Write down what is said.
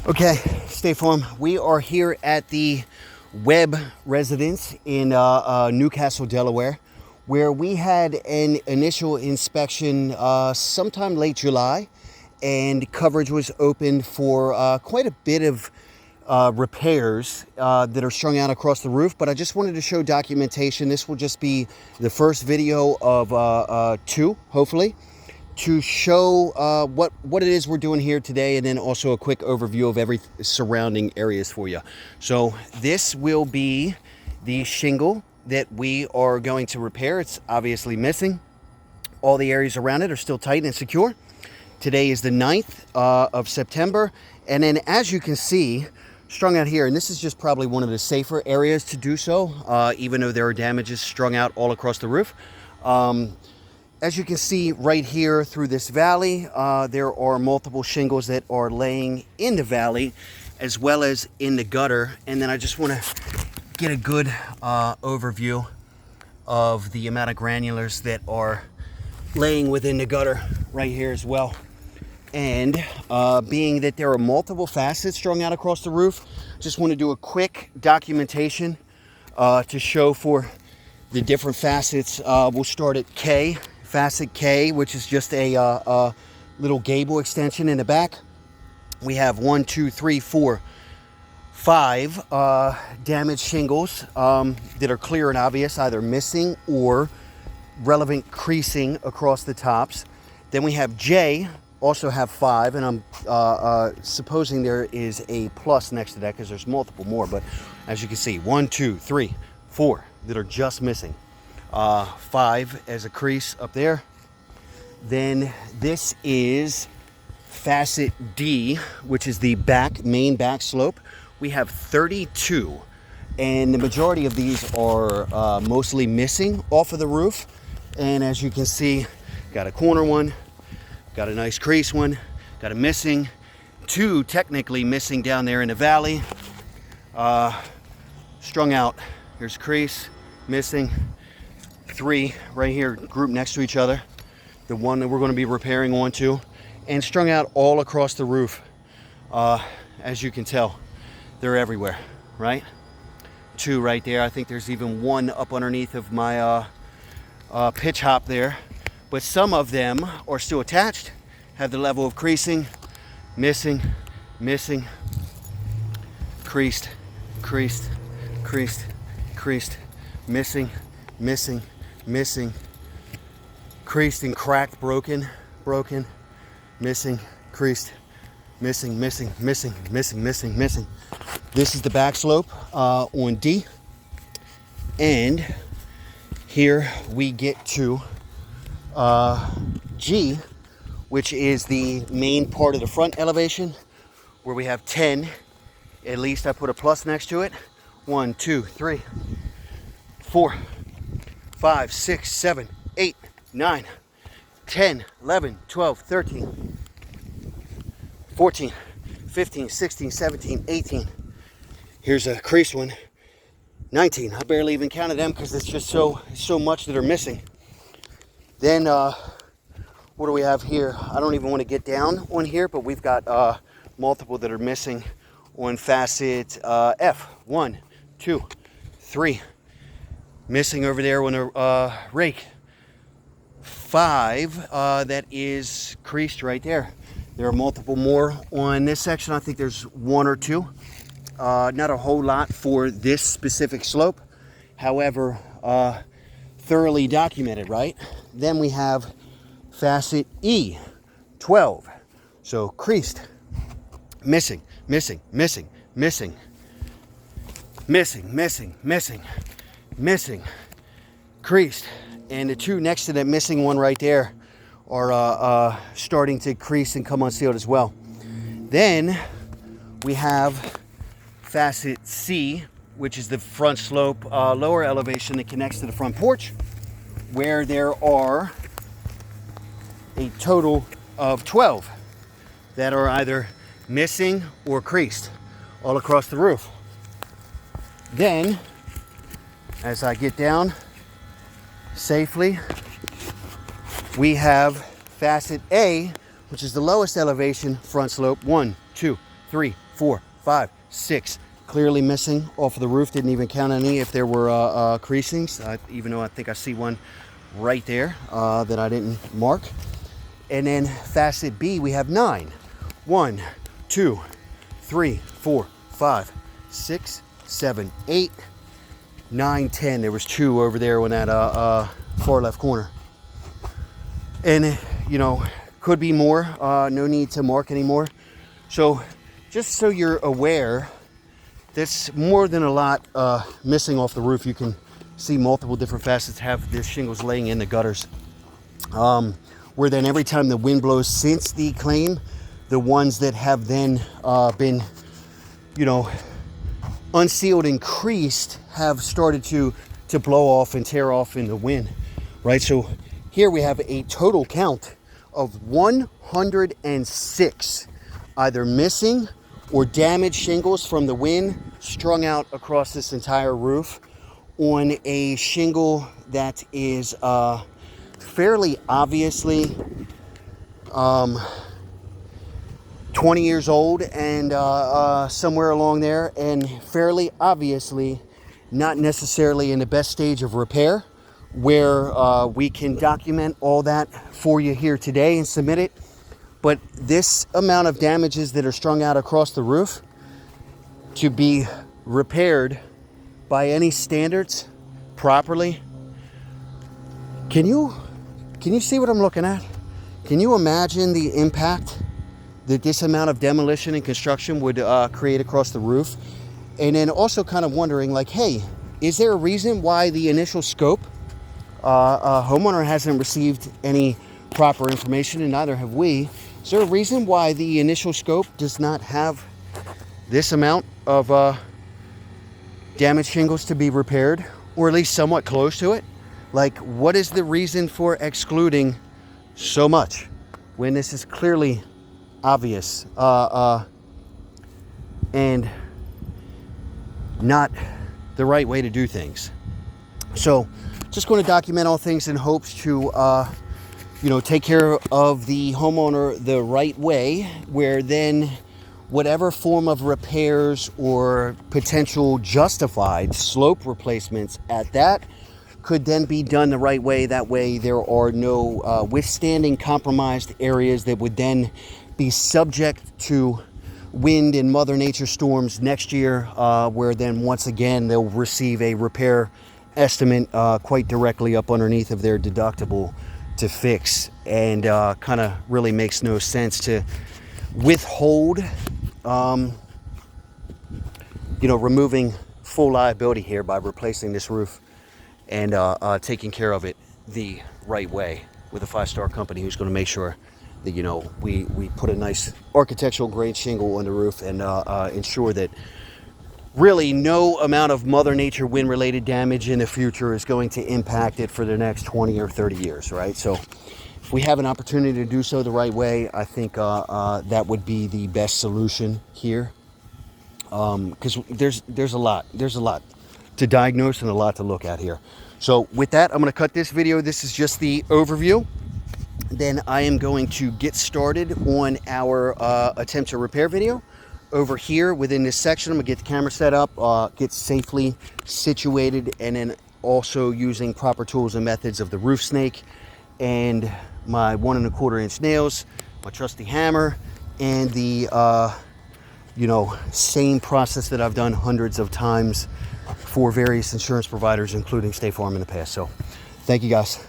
Okay, State Farm. We are here at the Webb residence in Newcastle, Delaware, where we had an initial inspection sometime late July, and coverage was opened for quite a bit of repairs that are strung out across the roof. But I just wanted to show documentation. This will just be the first video of two, hopefully, to show what it is we're doing here today, and then also a quick overview of every surrounding areas for you. So this will be the shingle that we are going to repair. It's obviously missing. All the areas around it are still tight and secure. Today is the 9th of September, and then as you can see, strung out here, and this is just probably one of the safer areas to do so, even though there are damages strung out all across the roof. As you can see right here through this valley, there are multiple shingles that are laying in the valley as well as in the gutter. And then I just want to get a good overview of the amount of granulars that are laying within the gutter right here as well. And being that there are multiple facets strung out across the roof, just want to do a quick documentation to show for the different facets. We'll start at K. Facet K, which is just a little gable extension in the back. We have 1, 2, 3, 4, 5 damaged shingles that are clear and obvious, either missing or relevant creasing across the tops. Then we have J, also have 5, and I'm supposing there is a plus next to that because there's multiple more, but as you can see, 1, 2, 3, 4 that are just missing. 5 as a crease up there. Then this is facet D, which is the main back slope. We have 32, and the majority of these are mostly missing off of the roof. And as you can see, got a corner one, got a nice crease one, got a missing, 2 technically missing down there in the valley, strung out. Here's a crease, missing. 3 right here grouped next to each other, the one that we're going to be repairing onto, and strung out all across the roof. As you can tell, they're everywhere, right? 2 right there. I think there's even 1 up underneath of my pitch hop there, but some of them are still attached, have the level of creasing, missing, creased, missing, creased and cracked, broken, missing, creased, missing. This is the back slope on D, and here we get to G, which is the main part of the front elevation, where we have 10. At least I put a plus next to it. 1, 2, 3, 4, 5, 6, 7, 8, 9, 10, 11, 12, 13, 14, 15, 16, 17, 18. Here's a crease one. 19. I barely even counted them because it's just so much that are missing. Then what do we have here? I don't even want to get down on here, but we've got multiple that are missing on facet F. 1, 2, 3. Missing over there on a rake. 5 that is creased right there. There are multiple more on this section. I think there's 1 or 2. Not a whole lot for this specific slope. However, thoroughly documented, right? Then we have facet E, 12. So creased, missing, creased, and the 2 next to that missing one right there are starting to crease and come unsealed as well. Then we have facet C, which is the front slope lower elevation that connects to the front porch, where there are a total of 12 that are either missing or creased all across the roof. Then, as I get down safely, we have facet A, which is the lowest elevation front slope. 1, 2, 3, 4, 5, 6. Clearly missing off of the roof. Didn't even count any if there were creasings, even though I think I see one right there that I didn't mark. And then facet B, we have 9. 1, 2, 3, 4, 5, 6, 7, 8, 9, 10. There was 2 over there on that far left corner. And, you know, could be more. No need to mark anymore. So just so you're aware, that's more than a lot missing off the roof. You can see multiple different facets have this shingles laying in the gutters. Where then every time the wind blows since the claim, the ones that have then been, you know, unsealed and creased have started to blow off and tear off in the wind, right? So here we have a total count of 106 either missing or damaged shingles from the wind strung out across this entire roof on a shingle that is fairly obviously 20 years old and somewhere along there, and fairly obviously not necessarily in the best stage of repair, where we can document all that for you here today and submit it. But this amount of damages that are strung out across the roof to be repaired by any standards properly, can you see what I'm looking at? Can you imagine the impact that this amount of demolition and construction would create across the roof? And then also kind of wondering, like, hey, is there a reason why the initial scope homeowner hasn't received any proper information, and neither have we? Is there a reason why the initial scope does not have this amount of damaged shingles to be repaired, or at least somewhat close to it? Like, what is the reason for excluding so much when this is clearly obvious and not the right way to do things? So just going to document all things in hopes to you know, take care of the homeowner the right way, where then whatever form of repairs or potential justified slope replacements at that could then be done the right way. That way there are no withstanding compromised areas that would then be subject to wind and Mother Nature storms next year, where then once again they'll receive a repair estimate quite directly up underneath of their deductible to fix. And kind of really makes no sense to withhold you know, removing full liability here by replacing this roof and taking care of it the right way with a 5-star company who's going to make sure that, you know, we put a nice architectural grade shingle on the roof and ensure that really no amount of Mother Nature wind related damage in the future is going to impact it for the next 20 or 30 years, right? So if we have an opportunity to do so the right way, I think that would be the best solution here, because there's a lot to diagnose and a lot to look at here. So with that, I'm going to cut this video. This is just the overview. Then I am going to get started on our attempt to repair video. Over here within this section, I'm gonna get the camera set up, get safely situated, and then also using proper tools and methods of the roof snake and my 1 1/4 inch nails, my trusty hammer, and the you know, same process that I've done hundreds of times for various insurance providers, including State Farm in the past. So thank you guys.